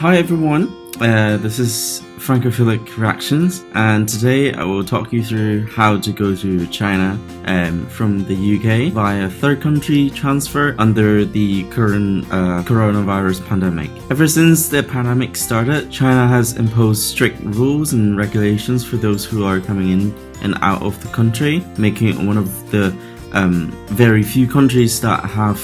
Hi everyone, this is Francophilic Reactions, and today I will talk you through how to go to China from the UK via third country transfer under the current coronavirus pandemic. Ever since the pandemic started, China has imposed strict rules and regulations for those who are coming in and out of the country, making it one of the very few countries that have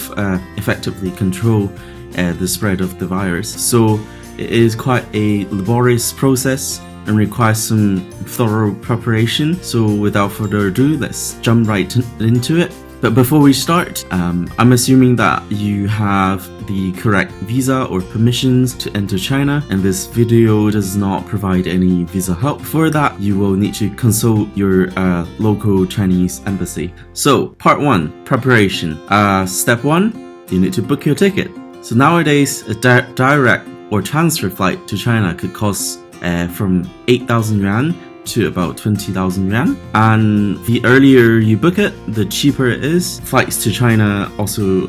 effectively controlled the spread of the virus. So it is quite a laborious process and requires some thorough preparation. So without further ado, let's jump right into it. But before we start, I'm assuming that you have the correct visa or permissions to enter China, and this video does not provide any visa help. For that, you will need to consult your local Chinese embassy. So part 1, preparation. Step 1, you need to book your ticket. So nowadays, a direct or transfer flight to China could cost from 8,000 yuan to about 20,000 yuan, and the earlier you book it, the cheaper it is. Flights to China also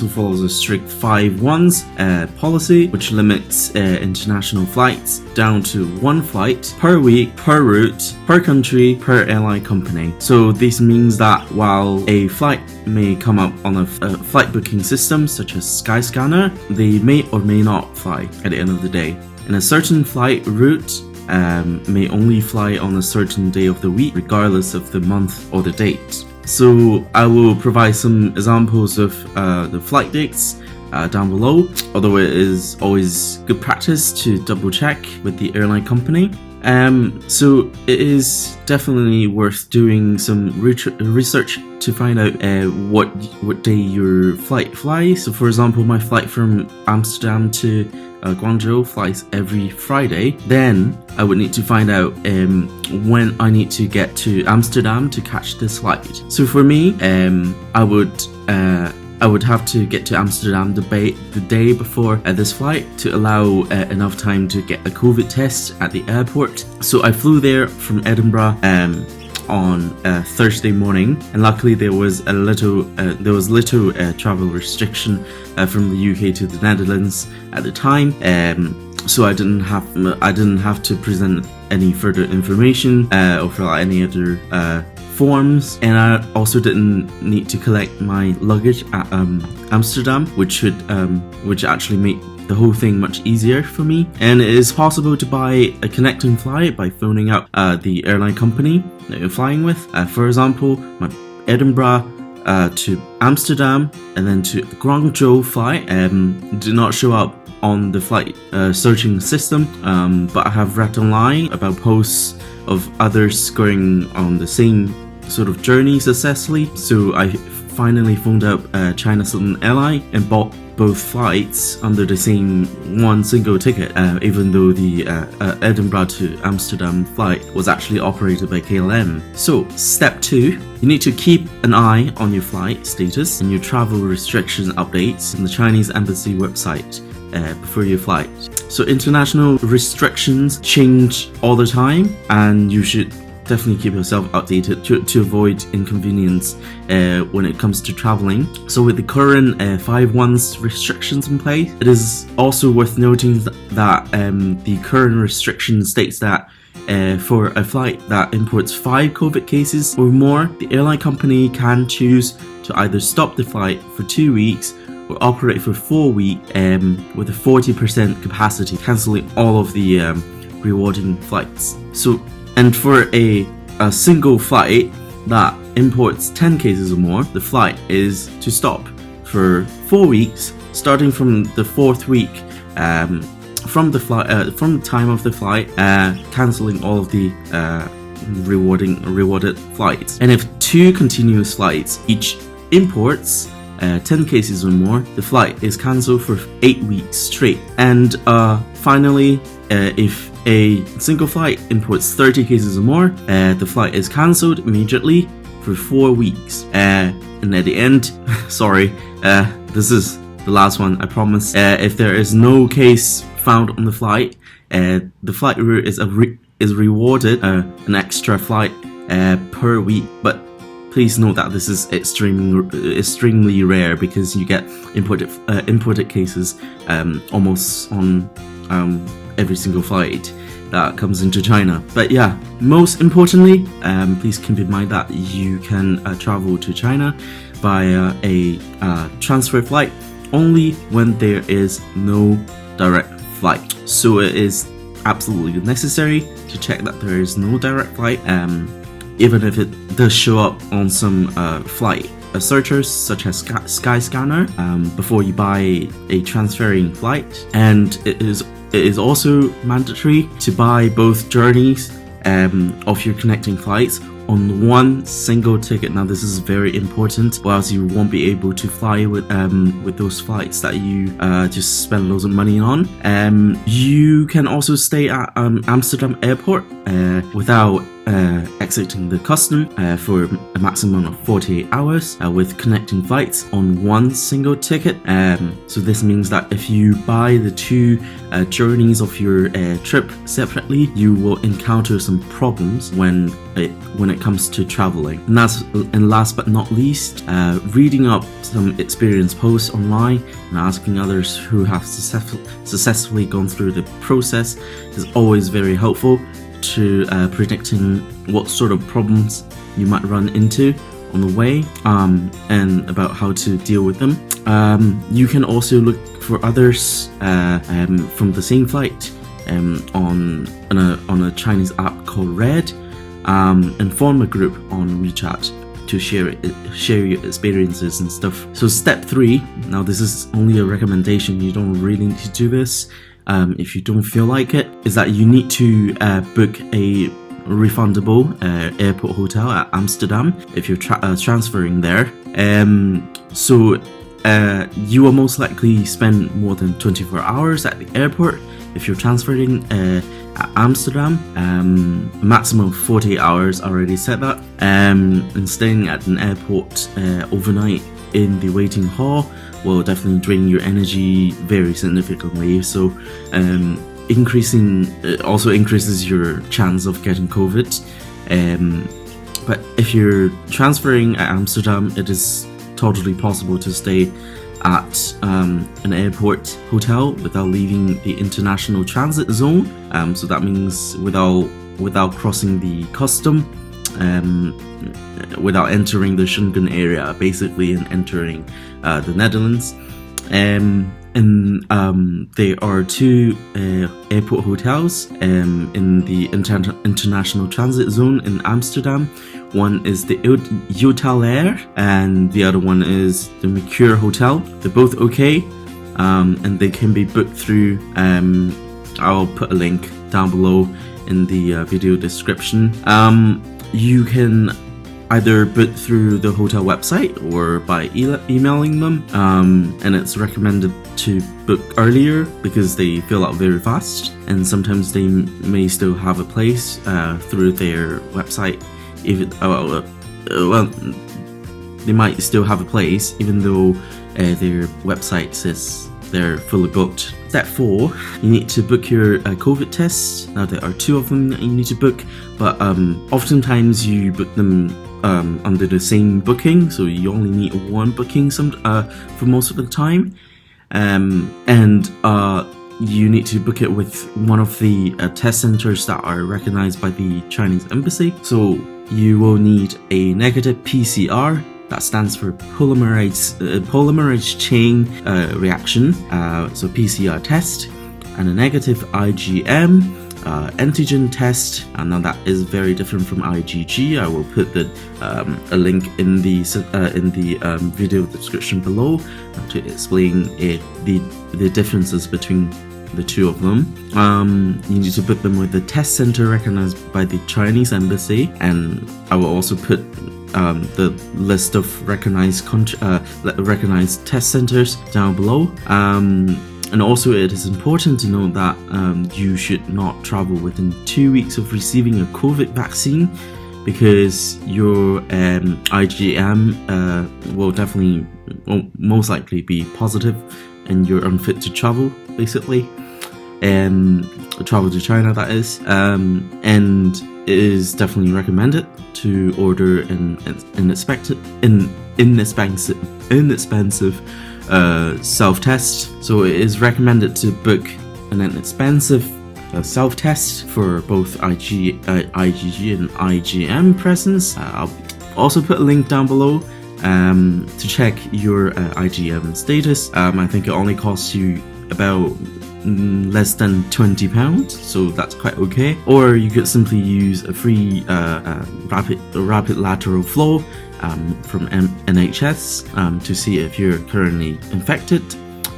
follows a strict 5-1s policy, which limits international flights down to 1 flight per week, per route, per country, per airline company. So this means that while a flight may come up on a flight booking system such as Skyscanner, they may or may not fly at the end of the day. And a certain flight route may only fly on a certain day of the week, regardless of the month or the date. So I will provide some examples of the flight dates down below, although it is always good practice to double check with the airline company. So it is definitely worth doing some research to find out what day your flight flies. So for example, my flight from Amsterdam to Guangzhou flies every Friday. Then I would need to find out when I need to get to Amsterdam to catch this flight. So for me, I would have to get to Amsterdam the day before this flight to allow enough time to get a COVID test at the airport. So I flew there from Edinburgh on Thursday morning, and luckily there was little travel restriction from the UK to the Netherlands at the time, so I didn't have to present any further information or fill out any other forms, and I also didn't need to collect my luggage at Amsterdam, which actually made the whole thing much easier for me. And it is possible to buy a connecting flight by phoning up the airline company that you're flying with. For example, my Edinburgh to Amsterdam and then to the Guangzhou flight did not show up on the flight searching system, but I have read online about posts of others going on the same sort of journey successfully. So I finally phoned up China Southern Airline and bought both flights under the same one single ticket, even though the Edinburgh to Amsterdam flight was actually operated by KLM. So step 2, you need to keep an eye on your flight status and your travel restriction updates on the Chinese embassy website before your flight. So international restrictions change all the time, and you should definitely keep yourself updated to avoid inconvenience when it comes to traveling. So with the current 5-1s restrictions in place, it is also worth noting that the current restriction states that for a flight that imports 5 COVID cases or more, the airline company can choose to either stop the flight for 2 weeks or operate for 4 weeks with a 40% capacity, cancelling all of the rewarding flights. So, and for a single flight that imports 10 cases or more, the flight is to stop for 4 weeks, starting from the 4th week from the time of the flight, cancelling all of the rewarded flights. And if 2 continuous flights each imports 10 cases or more, the flight is cancelled for 8 weeks straight. And finally, if a single flight imports 30 cases or more, the flight is cancelled immediately for 4 weeks. And at the end, sorry, this is the last one, I promise. If there is no case found on the flight, the flight route is rewarded an extra flight per week. But please note that this is extremely rare, because you get imported cases almost on every single flight that comes into China. But yeah, most importantly, please keep in mind that you can travel to China via a transfer flight only when there is no direct flight. So it is absolutely necessary to check that there is no direct flight, even if it does show up on some flight searchers such as Skyscanner, before you buy a transferring flight. And it is also mandatory to buy both journeys of your connecting flights on one single ticket. Now this is very important, or else you won't be able to fly with those flights that you just spend loads of money on. You can also stay at Amsterdam airport without exiting the custom for a maximum of 48 hours with connecting flights on one single ticket. So this means that if you buy the two journeys of your trip separately, you will encounter some problems when it comes to traveling. And last but not least, reading up some experience posts online and asking others who have successfully gone through the process is always very helpful to predicting what sort of problems you might run into on the way, and about how to deal with them. You can also look for others from the same flight on a Chinese app called Red, and form a group on WeChat to share your experiences and stuff. So step 3, now this is only a recommendation, you don't really need to do this if you don't feel like it, is that you need to book a refundable airport hotel at Amsterdam if you're transferring there. So you will most likely spend more than 24 hours at the airport if you're transferring at Amsterdam. A maximum of 48 hours, already said that. And staying at an airport overnight in the waiting hall will definitely drain your energy very significantly. So also increases your chance of getting COVID. But if you're transferring at Amsterdam, it is totally possible to stay at an airport hotel without leaving the international transit zone. So that means without crossing the custom, without entering the Schengen area, basically, and entering the Netherlands. And there are 2 airport hotels in the international transit zone in Amsterdam. One is the Hotel Air, and the other one is the Mercure Hotel. They're both okay, and they can be booked through. I'll put a link down below in the video description. You can either book through the hotel website or by emailing them, and it's recommended to book earlier because they fill out very fast, and sometimes they may still have a place through their website. Even they might still have a place even though their website says they're fully booked. Step 4, you need to book your COVID tests. Now there are 2 of them that you need to book, but oftentimes you book them under the same booking, so you only need 1 booking for most of the time, and you need to book it with one of the test centers that are recognized by the Chinese embassy. So you will need a negative PCR, that stands for polymerase chain reaction, so PCR test, and a negative IgM antigen test. And now that is very different from IgG. I will put a link in the video description below to explain the differences between the 2 of them. You need to book them with the test center recognized by the Chinese embassy, and I will also put the list of recognized test centers down below. And also it is important to note that you should not travel within 2 weeks of receiving a COVID vaccine, because your IgM will most likely be positive and you're unfit to travel, basically. Travel to China, that is. And it is definitely recommended to order an inexpensive self-test. So it is recommended to book an inexpensive self-test for both IgG and IgM presence. I'll also put a link down below to check your IgM status. I think it only costs you about less than £20, so that's quite okay. Or you could simply use a free rapid lateral flow from NHS to see if you're currently infected.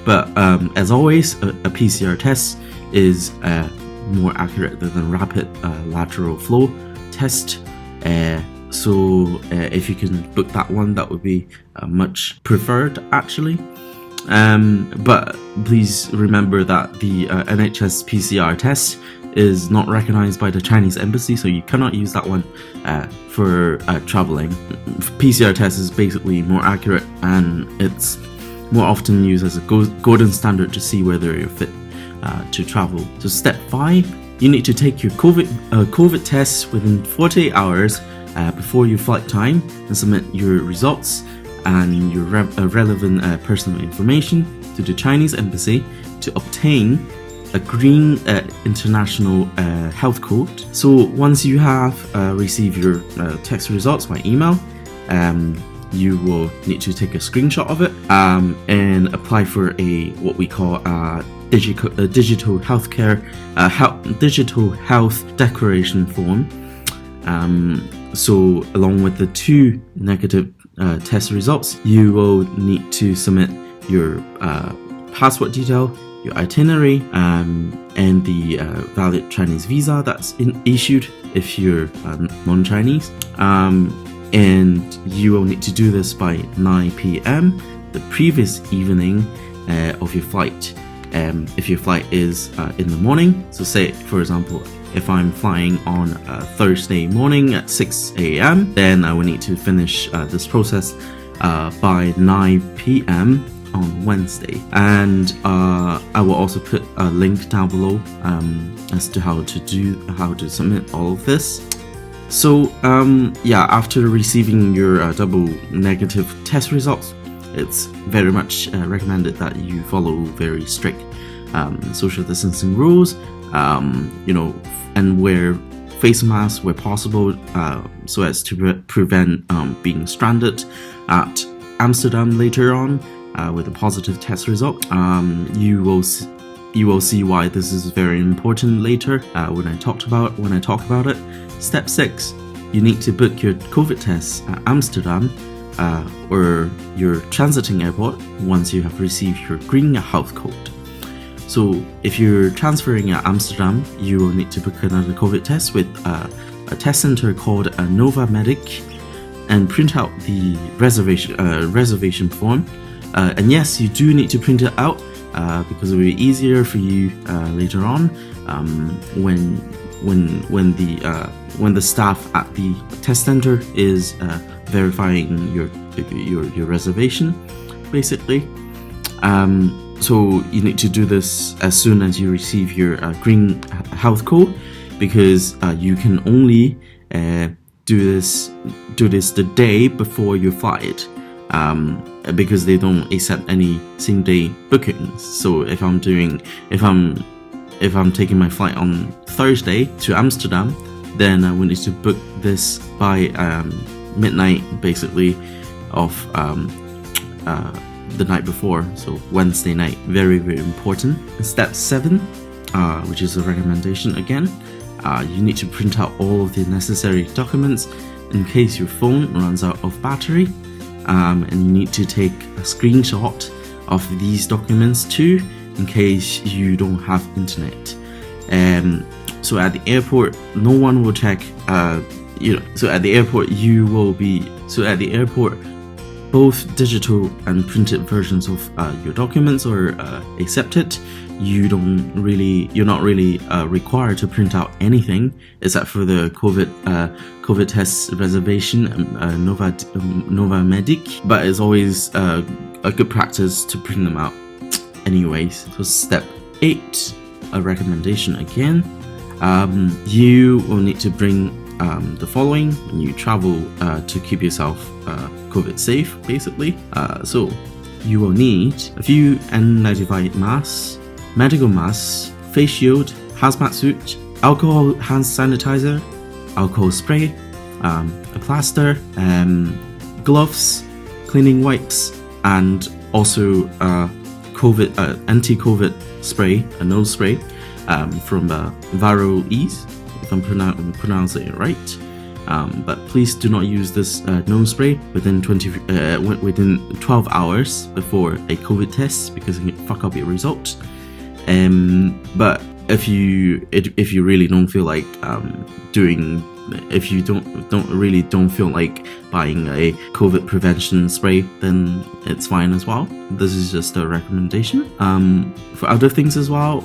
But as always, a PCR test is more accurate than a rapid lateral flow test. So if you can book that one, that would be much preferred actually. But please remember that the NHS PCR test is not recognized by the Chinese embassy, so you cannot use that one for traveling. PCR test is basically more accurate, and it's more often used as a golden standard to see whether you're fit to travel. So step 5, you need to take your COVID test within 48 hours before your flight time and submit your results and your relevant personal information to the Chinese embassy to obtain a green international health code. So once you have received your test results by email, you will need to take a screenshot of it and apply for what we call digital health declaration form. So along with the 2 negative test results, you will need to submit your passport detail, your itinerary, and the valid Chinese visa that's issued if you're non-Chinese. And you will need to do this by 9 p.m. the previous evening of your flight. If your flight is in the morning, so say for example, if I'm flying on Thursday morning at 6 a.m, then I will need to finish this process by 9 p.m. on Wednesday. And I will also put a link down below as to how to submit all of this. So yeah, after receiving your double negative test results, it's very much recommended that you follow very strict social distancing rules, and wear face masks where possible, so as to prevent being stranded at Amsterdam later on with a positive test result. You will see why this is very important later when I talk about it. Step 6, you need to book your COVID test at Amsterdam or your transiting airport once you have received your green health code. So if you're transferring at Amsterdam, you will need to book another COVID test with a test center called Nova Medic and print out the reservation form. And yes, you do need to print it out because it will be easier for you later on when the staff at the test center is verifying your reservation, basically. So you need to do this as soon as you receive your green health code, because you can only do this the day before your flight, because they don't accept any same day bookings. So if I'm taking my flight on Thursday to Amsterdam, then I will need to book this by midnight, basically, of the night before, so Wednesday night. Very, very important. Step 7, which is a recommendation again, you need to print out all of the necessary documents in case your phone runs out of battery, and you need to take a screenshot of these documents too, in case you don't have internet. So at the airport, no one will check. So at the airport, both digital and printed versions of your documents are accepted. You're not really required to print out anything except for the COVID test reservation, Nova Medic. But it's always a good practice to print them out anyways. So step 8, a recommendation again. You will need to bring the following when you travel to keep yourself COVID safe, basically. So you will need a few N95 masks, medical masks face shield, hazmat suit, alcohol hand sanitizer, alcohol spray, a plaster, gloves, cleaning wipes, and also anti-COVID spray, a nose spray from Varo Ease, if I'm pronouncing it right. But please do not use this nose spray within 12 hours before a COVID test, because it can fuck up your results. But if you really don't feel like if you don't feel like buying a COVID prevention spray, then it's fine as well. This is just a recommendation. For other things as well,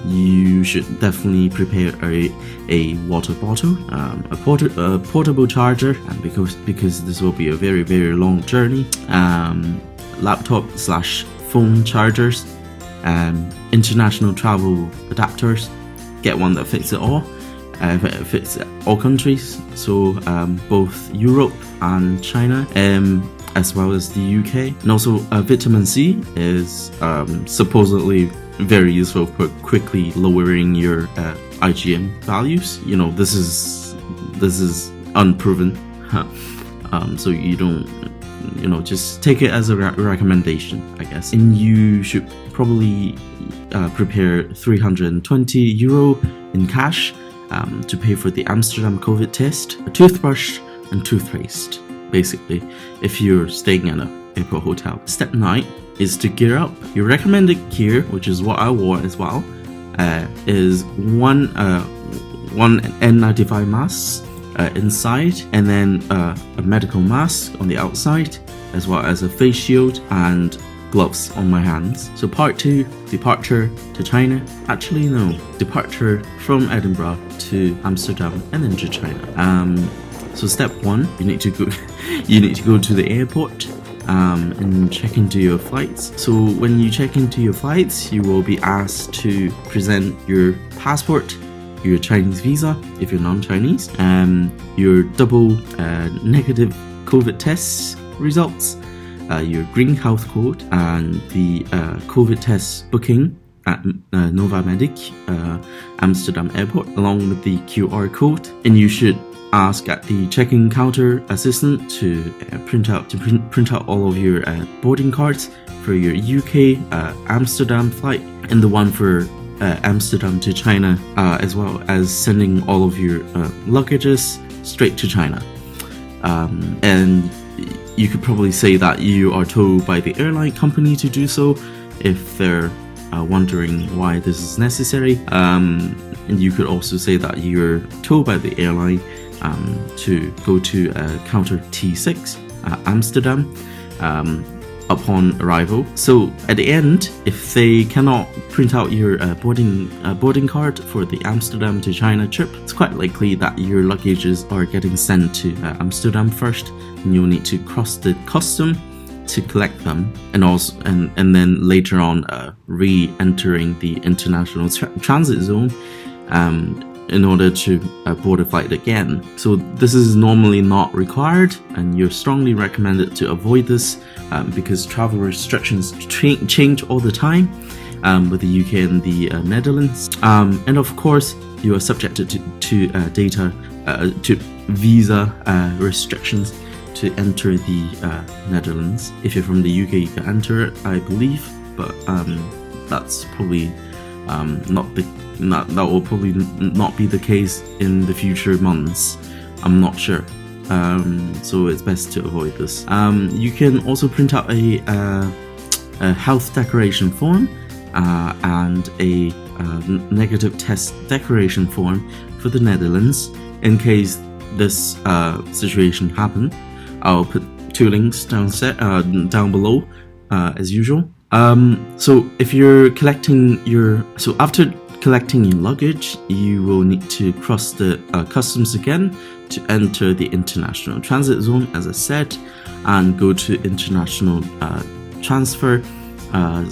you should definitely prepare a water bottle, a portable charger, and because this will be a very, very long journey, laptop/phone chargers, international travel adapters. Get one that fits it all. It fits all countries, so both Europe and China, as well as the UK. And also vitamin C is supposedly very useful for quickly lowering your IgM values. You know, this is unproven, so you don't, just take it as a recommendation, I guess. And you should probably prepare €320 in cash to pay for the Amsterdam COVID test, a toothbrush, and toothpaste, basically, if you're staying at an airport hotel. Step 9 is to gear up. Your recommended gear, which is what I wore as well, is one N95 mask inside, and then a medical mask on the outside, as well as a face shield and gloves on my hands. So part 2, departure to China. Actually, no, departure from Edinburgh to Amsterdam and then to China. So step 1, you need to go to the airport and check into your flights. So when you check into your flights, you will be asked to present your passport, your Chinese visa if you're non-Chinese, your double negative COVID test results, your green health code, and the COVID test booking at Nova Medic Amsterdam Airport, along with the QR code. And you should ask at the check-in counter assistant to print out all of your boarding cards for your UK Amsterdam flight, and the one for Amsterdam to China, as well as sending all of your luggages straight to China. And you could probably say that you are told by the airline company to do so if they're wondering why this is necessary. And you could also say that you're told by the airline to go to counter T6 Amsterdam upon arrival. So at the end, if they cannot print out your boarding card for the Amsterdam to China trip, it's quite likely that your luggages are getting sent to Amsterdam first, and you'll need to cross the custom to collect them, and then later on re-entering the international transit zone in order to board a flight again. So this is normally not required, and you're strongly recommended to avoid this because travel restrictions change all the time with the UK and the Netherlands. And of course, you are subjected to visa restrictions to enter the Netherlands. If you're from the UK, you can enter it, I believe, but that's probably that will probably not be the case in the future months. I'm not sure. So it's best to avoid this. You can also print out a health declaration form and a negative test declaration form for the Netherlands in case this situation happen. I'll put 2 links down below as usual. So if you're after collecting your luggage, you will need to cross the customs again to enter the international transit zone, as I said, and go to international transfer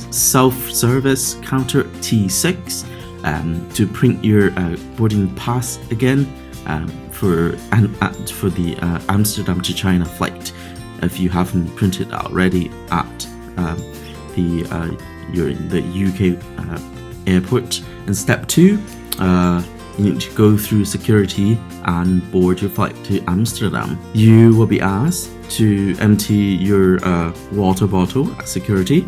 self-service counter T6 to print your boarding pass again for the Amsterdam to China flight, if you haven't printed already at the UK airport. In step 2, you need to go through security and board your flight to Amsterdam. You will be asked to empty your water bottle at security.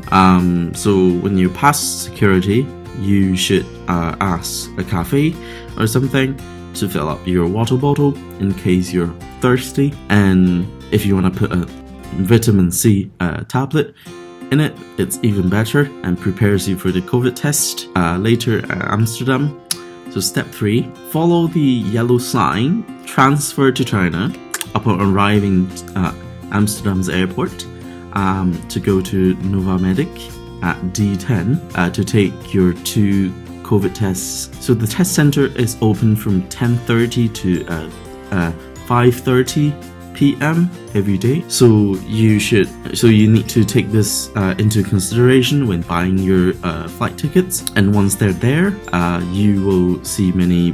So when you pass security, you should ask a cafe or something to fill up your water bottle in case you're thirsty. And if you want to put a vitamin C tablet in it, it's even better and prepares you for the COVID test later at Amsterdam. So step 3, follow the yellow sign, transfer to China upon arriving at Amsterdam's airport to go to Novamedic at D10 to take your 2 COVID tests. So the test center is open from 10:30 to 5:30 p.m. every day. So you need to take this into consideration when buying your flight tickets. And once they're there, you will see many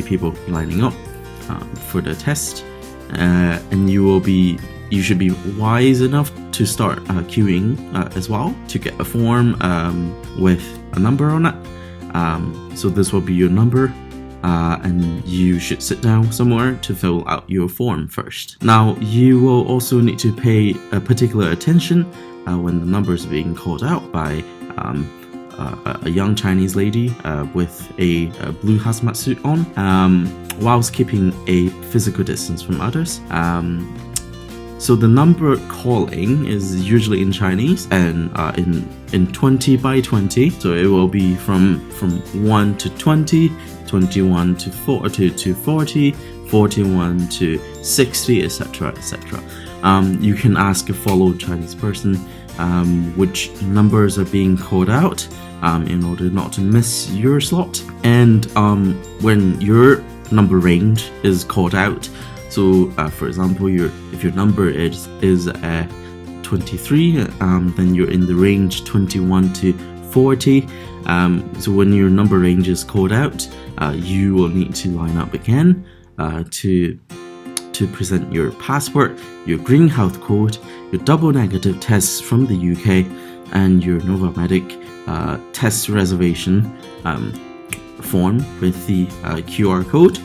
people lining up for the test, and you should be wise enough to start queuing as well to get a form with a number on it. So this will be your number. And you should sit down somewhere to fill out your form first. Now, you will also need to pay particular attention when the number is being called out by a young Chinese lady with a blue hazmat suit on, whilst keeping a physical distance from others. So the number calling is usually in Chinese and in 20 by 20. So it will be from 1 to 20, 21 to 40, 41 to 60, etc., etc. You can ask a fellow Chinese person which numbers are being called out in order not to miss your slot. And when your number range is called out, so for example, if your number is 23, then you're in the range 21 to 40. So when your number range is called out, you will need to line up again to present your passport, your green health code, your double negative tests from the UK, and your Novamedic test reservation form with the QR code,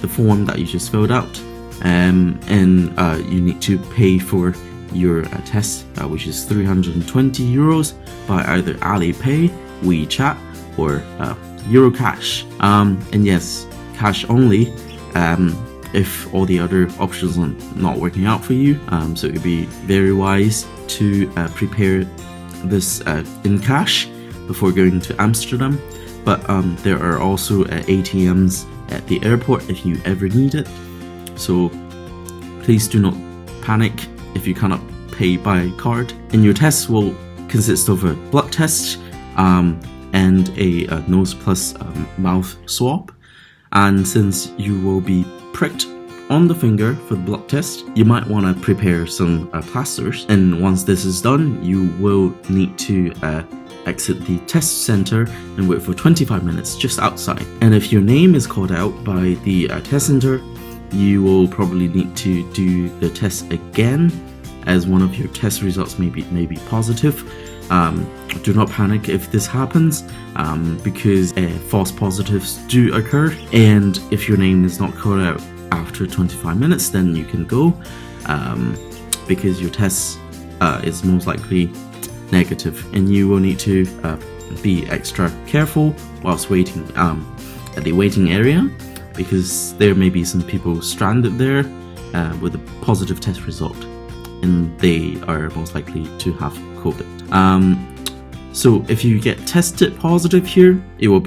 the form that you just filled out, and you need to pay for your test, which is 320 euros by either Alipay, WeChat, or Eurocash. And yes, cash only if all the other options are not working out for you. So it would be very wise to prepare this in cash before going to Amsterdam. But there are also ATMs at the airport if you ever need it. So please do not panic if you cannot pay by card. And your test will consist of a blood test and a nose plus mouth swab. And since you will be pricked on the finger for the blood test, you might want to prepare some plasters. And once this is done, you will need to exit the test center and wait for 25 minutes just outside. And if your name is called out by the test center, you will probably need to do the test again, as one of your test results may be positive. Do not panic if this happens, because false positives do occur. And if your name is not called out after 25 minutes, then you can go, because your test is most likely negative. And you will need to be extra careful whilst waiting at the waiting area, because there may be some people stranded there with a positive test result, and they are most likely to have COVID. So if you get tested positive here, it will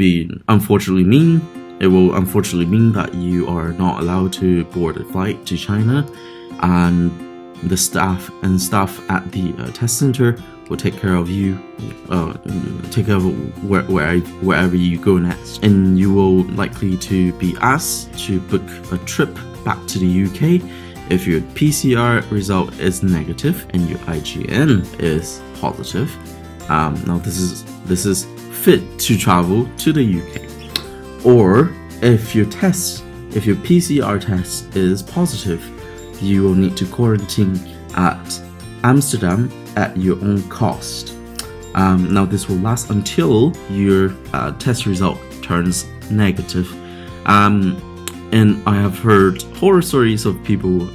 unfortunately mean that you are not allowed to board a flight to China, and the staff at the test center will take care of you, take care of wherever you go next. And you will likely to be asked to book a trip back to the UK if your PCR result is negative and your IgN is positive. Now this is fit to travel to the UK. Or if your PCR test is positive, you will need to quarantine at Amsterdam at your own cost Now this will last until your test result turns negative. And I have heard horror stories of people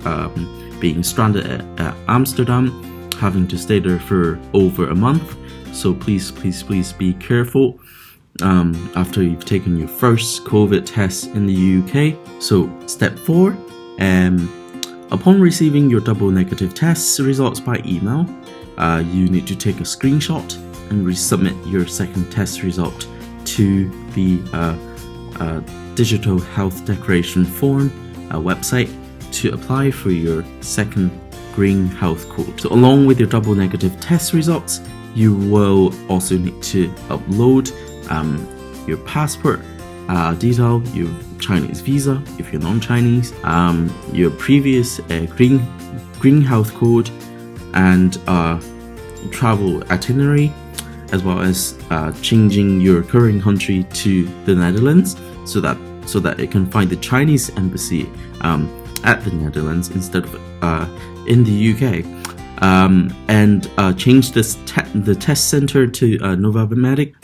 being stranded at Amsterdam, having to stay there for over a month. So please be careful after you've taken your first COVID test in the UK. So step 4, upon receiving your double negative test results by email, you need to take a screenshot and resubmit your second test result to the Digital Health Declaration Form website to apply for your second Green Health Code. So along with your double negative test results, you will also need to upload your passport detail, your Chinese visa if you're non-Chinese, your previous Green Health Code, and travel itinerary, as well as changing your current country to the Netherlands so that it can find the Chinese embassy at the Netherlands instead of in the UK, and change the test center to Novavametic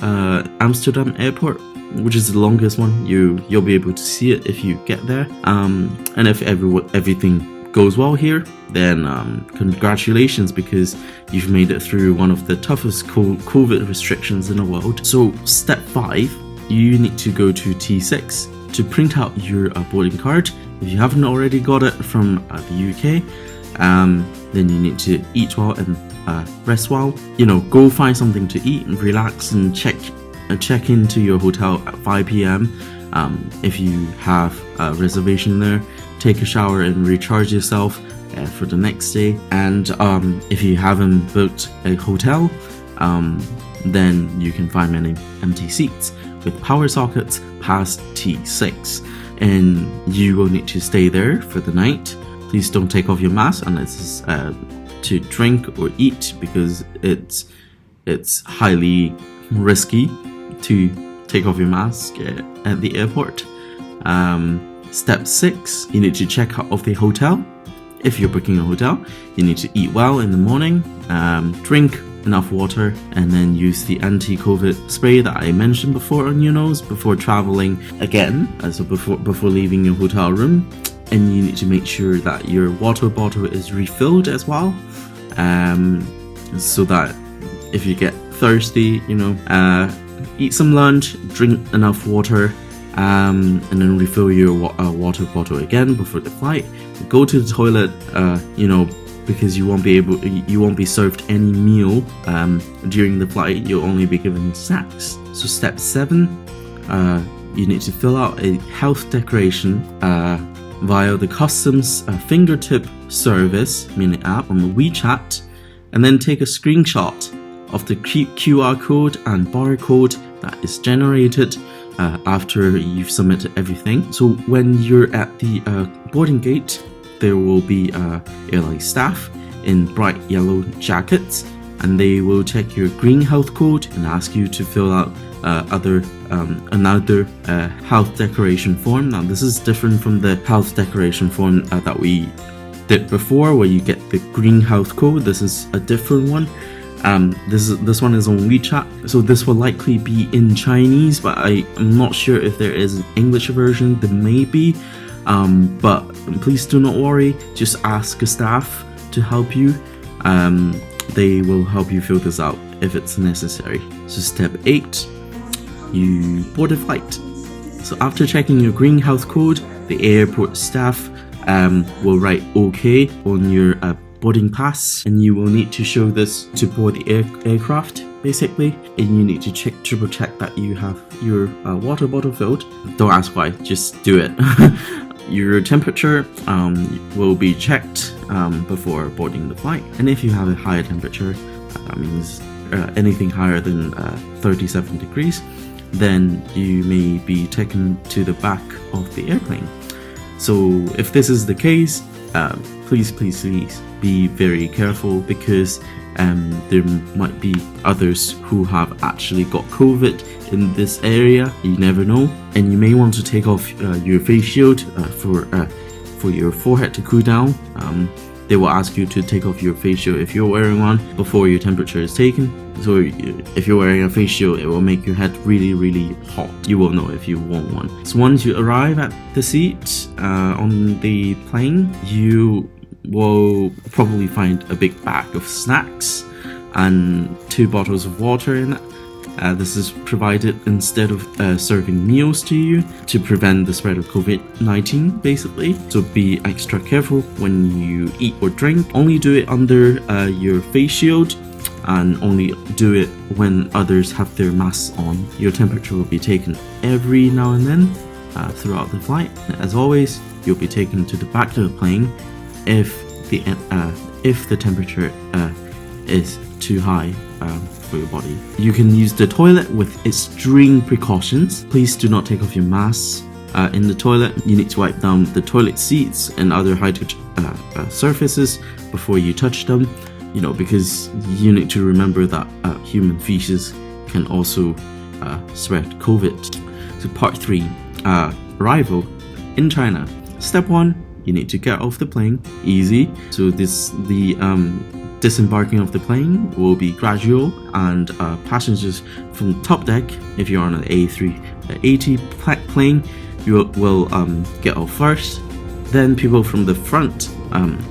Amsterdam Airport, which is the longest one. You'll be able to see it if you get there, and if everything goes well here, then congratulations, because you've made it through one of the toughest COVID restrictions in the world. So step 5, you need to go to T6 to print out your boarding card. If you haven't already got it from the UK, then you need to eat well and rest well. Go find something to eat and relax, and check into your hotel at 5 p.m. If you have a reservation there, take a shower and recharge yourself for the next day. And if you haven't booked a hotel, then you can find many empty seats with power sockets past T6, and you will need to stay there for the night. Please don't take off your mask unless it's to drink or eat, because it's highly risky to take off your mask at the airport. Step 6, you need to check out of the hotel. If you're booking a hotel, you need to eat well in the morning, drink enough water, and then use the anti-COVID spray that I mentioned before on your nose before traveling again, so before leaving your hotel room. And you need to make sure that your water bottle is refilled as well, so that if you get thirsty, eat some lunch, drink enough water, and then refill your water bottle again before the flight. Go to the toilet, because you won't be served any meal during the flight. You'll only be given snacks. So step 7, you need to fill out a health declaration via the customs fingertip service, meaning app, on the WeChat, and then take a screenshot of the QR code and barcode that is generated after you've submitted everything. So when you're at the boarding gate, there will be airline staff in bright yellow jackets, and they will check your Green Health Code and ask you to fill out another health declaration form. Now this is different from the health declaration form that we did before, where you get the Green Health Code. This is a different one. This one is on WeChat, so this will likely be in Chinese, but I am not sure if there is an English version. There may be, but please do not worry. Just ask a staff to help you. They will help you fill this out if it's necessary. So step 8, you board a flight. So after checking your Green Health Code, the airport staff will write OK on your boarding pass, and you will need to show this to board the aircraft, basically. And you need to triple check that you have your water bottle filled. Don't ask why, just do it. Your temperature will be checked before boarding the flight, and if you have a higher temperature, that means anything higher than 37 degrees, then you may be taken to the back of the airplane. So if this is the case, please be very careful, because there might be others who have actually got COVID in this area. You never know, and you may want to take off your face shield for your forehead to cool down. they will ask you to take off your face shield if you're wearing one before your temperature is taken. So if you're wearing a face shield, it will make your head really hot. You will know if you want one. So once you arrive at the seat on the plane, you will probably find a big bag of snacks and 2 bottles of water in it. This is provided instead of serving meals to you to prevent the spread of COVID-19 basically. So be extra careful when you eat or drink. Only do it under your face shield, and only do it when others have their masks on. Your temperature will be taken every now and then throughout the flight. As always, you'll be taken to the back of the plane if the temperature is too high for your body. You can use the toilet with extreme precautions. Please do not take off your mask. In the toilet, you need to wipe down the toilet seats and other high-touch surfaces before you touch them. Because you need to remember that human feces can also spread COVID. So part 3, arrival in China. Step 1, you need to get off the plane. Easy. So the disembarking of the plane will be gradual, and passengers from the top deck, if you're on an A380 plane, you will get off first. Then people from the front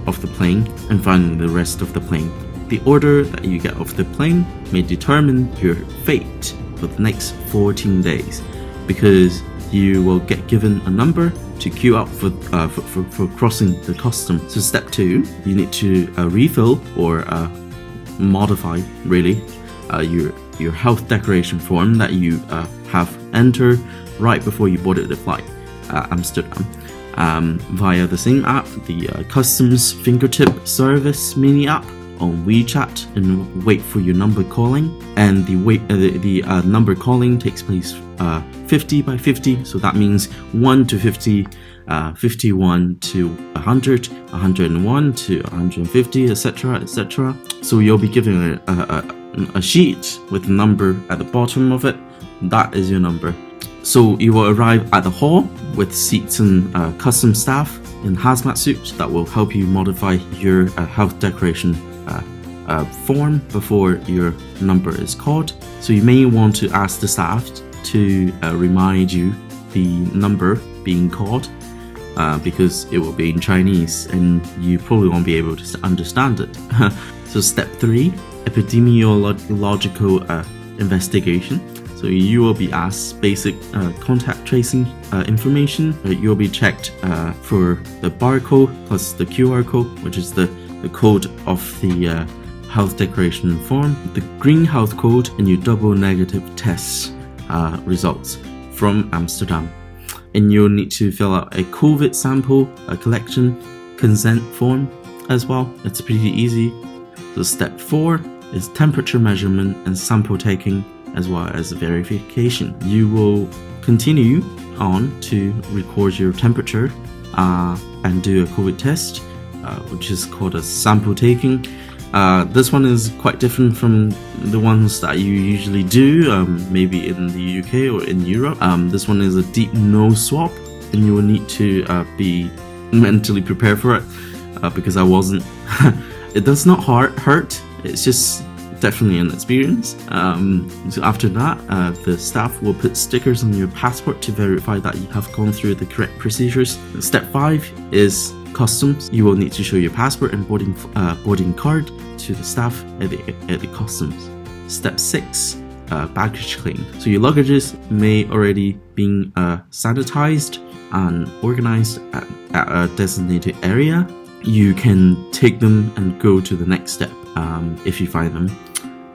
of the plane, and finally the rest of the plane. The order that you get off the plane may determine your fate for the next 14 days, because you will get given a number to queue up for crossing the customs. So step 2, you need to refill or modify really your health declaration form that you have entered right before you boarded the flight Amsterdam. Via the same app, the Customs Fingertip Service mini app on WeChat, and wait for your number calling. And the number calling takes place 50 by 50, so that means 1 to 50, 51 to 100, 101 to 150, etc. So you'll be given a sheet with a number at the bottom of it. That is your number. So you will arrive at the hall with seats and custom staff in hazmat suits that will help you modify your health declaration form before your number is called. So you may want to ask the staff to remind you the number being called, because it will be in Chinese and you probably won't be able to understand it. So step 3, epidemiological investigation. So you will be asked basic contact tracing information. You'll be checked for the barcode plus the QR code, which is the code of the health declaration form, the green health code, and your double negative test results from Amsterdam. And you'll need to fill out a COVID sample collection consent form as well. It's pretty easy. So step 4 is temperature measurement and sample taking, as well as verification. You will continue on to record your temperature and do a COVID test, which is called a sample taking. This one is quite different from the ones that you usually do, maybe in the UK or in Europe. This one is a deep nose swab, and you will need to be mentally prepared for it, because I wasn't. It does not hurt, it's just definitely an experience. So after that, the staff will put stickers on your passport to verify that you have gone through the correct procedures. Step 5 is customs. You will need to show your passport and boarding card to the staff at the customs. Step 6, baggage claim. So your luggages may already been sanitized and organized at a designated area. You can take them and go to the next step if you find them.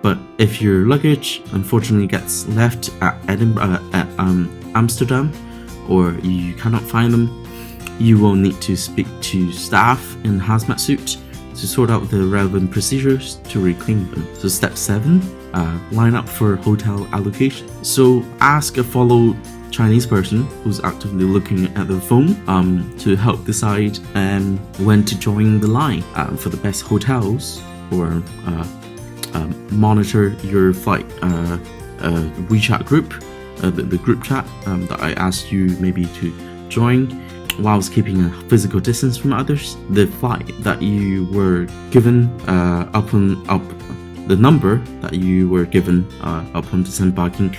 But if your luggage unfortunately gets left at Amsterdam, or you cannot find them, you will need to speak to staff in hazmat suit to sort out the relevant procedures to reclaim them. So step 7, line up for hotel allocation. So ask a fellow Chinese person who's actively looking at the phone to help decide when to join the line for the best hotels, or monitor your flight WeChat group, the group chat that I asked you maybe to join. whilst keeping a physical distance from others. The flight that you were given the number that you were given upon disembarking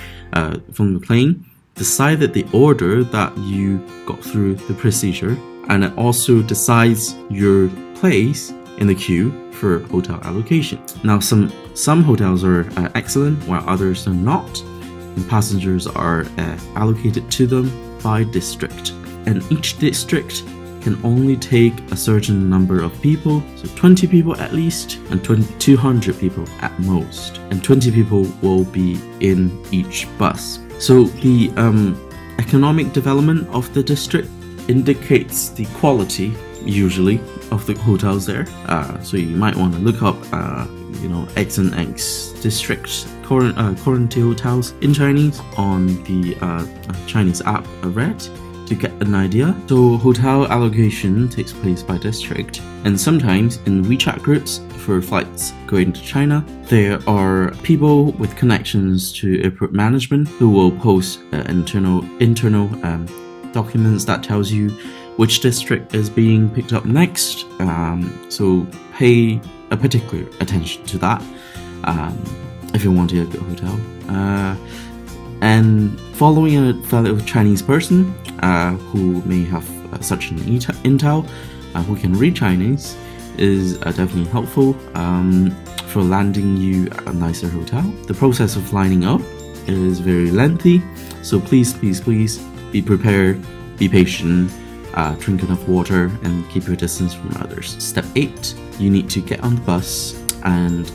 from the plane decided the order that you got through the procedure, and it also decides your place in the queue for hotel allocation. Now, some hotels are excellent, while others are not, and passengers are allocated to them by district. And each district can only take a certain number of people, so 20 people at least, and 200 people at most. And 20 people will be in each bus. So the economic development of the district indicates the quality, usually, of the hotels there. So you might want to look up, X and X district quarantine hotels in Chinese on the Chinese app Red to get an idea. So hotel allocation takes place by district, and sometimes in WeChat groups for flights going to China, there are people with connections to airport management who will post internal documents that tells you which district is being picked up next. So pay a particular attention to that if you want to get a good hotel. And following a fellow Chinese person who may have such an intel, who can read Chinese, is definitely helpful for landing you a nicer hotel. The process of lining up is very lengthy, so please be prepared, be patient, drink enough water, and keep your distance from others. Step 8, you need to get on the bus and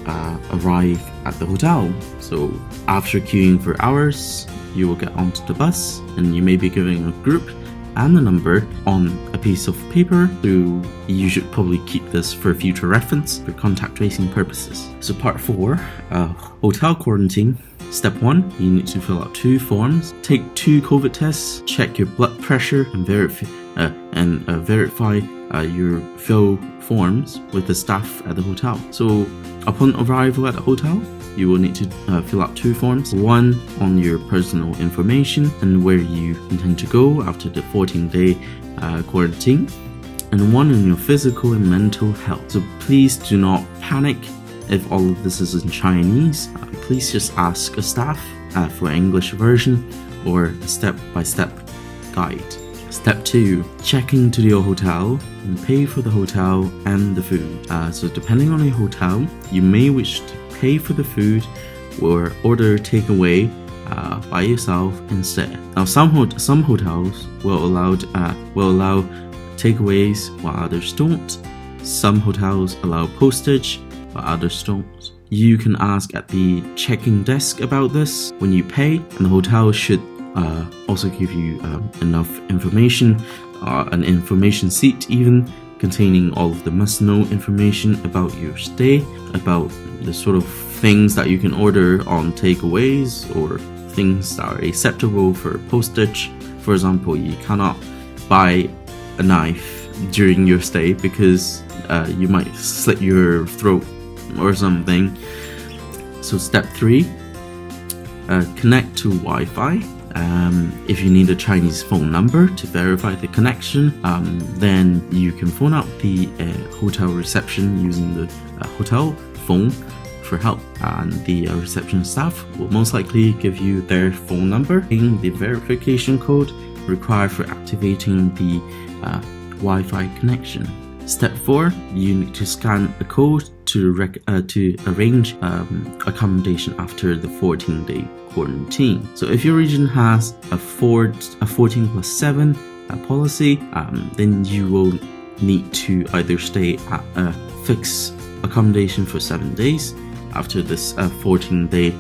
arrive at the hotel. So after queuing for hours, you will get onto the bus, and you may be given a group and a number on a piece of paper, so you should probably keep this for future reference for contact tracing purposes. So part 4, hotel quarantine. Step 1, you need to fill out 2 forms, take 2 COVID tests, check your blood pressure, and verify your fill forms with the staff at the hotel. So upon arrival at the hotel, you will need to fill out 2 forms, one on your personal information and where you intend to go after the 14-day quarantine, and one on your physical and mental health. So please do not panic if all of this is in Chinese. Please just ask a staff for an English version or a step-by-step guide. Step 2, check into your hotel and pay for the hotel and the food. So depending on your hotel, you may wish to pay for the food or order takeaway by yourself instead. Now, some hotels will allow takeaways while others don't. Some hotels allow postage while others don't. You can ask at the check-in desk about this when you pay, and the hotel should also give you enough information, an information sheet even, containing all of the must-know information about your stay, about the sort of things that you can order on takeaways or things that are acceptable for postage. For example, you cannot buy a knife during your stay because you might slit your throat or something. So step 3, connect to Wi-Fi. If you need a Chinese phone number to verify the connection, then you can phone up the hotel reception using the hotel phone for help, and the reception staff will most likely give you their phone number and the verification code required for activating the Wi-Fi connection. Step 4, you need to scan a code to arrange accommodation after the 14-day quarantine. So if your region has a 14+7 policy, then you will need to either stay at a fixed accommodation for 7 days after this 14-day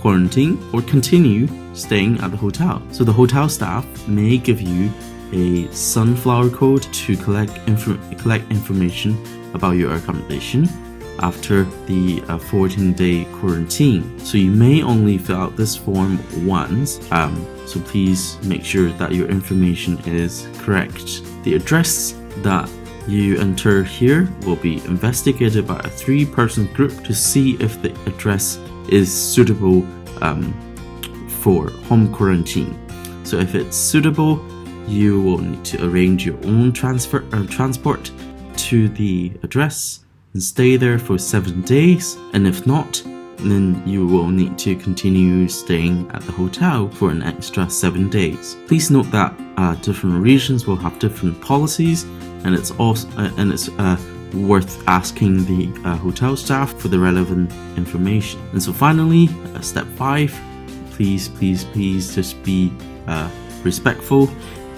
quarantine, or continue staying at the hotel. So the hotel staff may give you a sunflower code to collect information about your accommodation after the 14-day quarantine. So you may only fill out this form once, so please make sure that your information is correct. The address that you enter here will be investigated by a 3-person group to see if the address is suitable for home quarantine. So if it's suitable, you will need to arrange your own transport to the address and stay there for 7 days, and if not, then you will need to continue staying at the hotel for an extra 7 days. Please note that different regions will have different policies, and it's worth asking the hotel staff for the relevant information. And so finally, step 5, please just be respectful,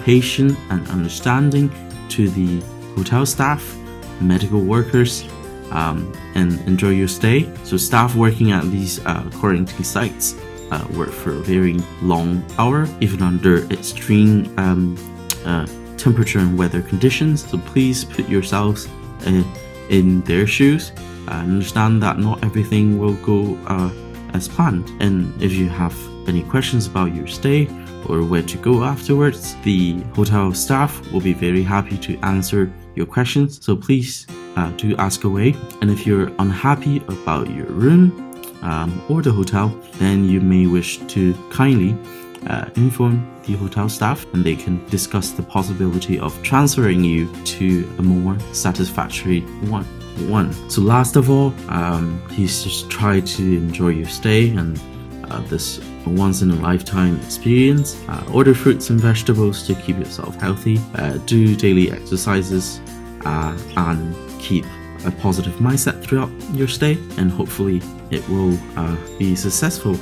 patient and understanding to the hotel staff, medical workers, and enjoy your stay. So staff working at these quarantine sites work for a very long hour, even under extreme temperature and weather conditions. So please put yourselves in their shoes and understand that not everything will go as planned. And if you have any questions about your stay or where to go afterwards, the hotel staff will be very happy to answer your questions. So please do ask away. And if you're unhappy about your room or the hotel, then you may wish to kindly inform the hotel staff, and they can discuss the possibility of transferring you to a more satisfactory one. So last of all, please just try to enjoy your stay and this once in a lifetime experience. Order fruits and vegetables to keep yourself healthy, do daily exercises, and keep a positive mindset throughout your stay, and hopefully it will be successful.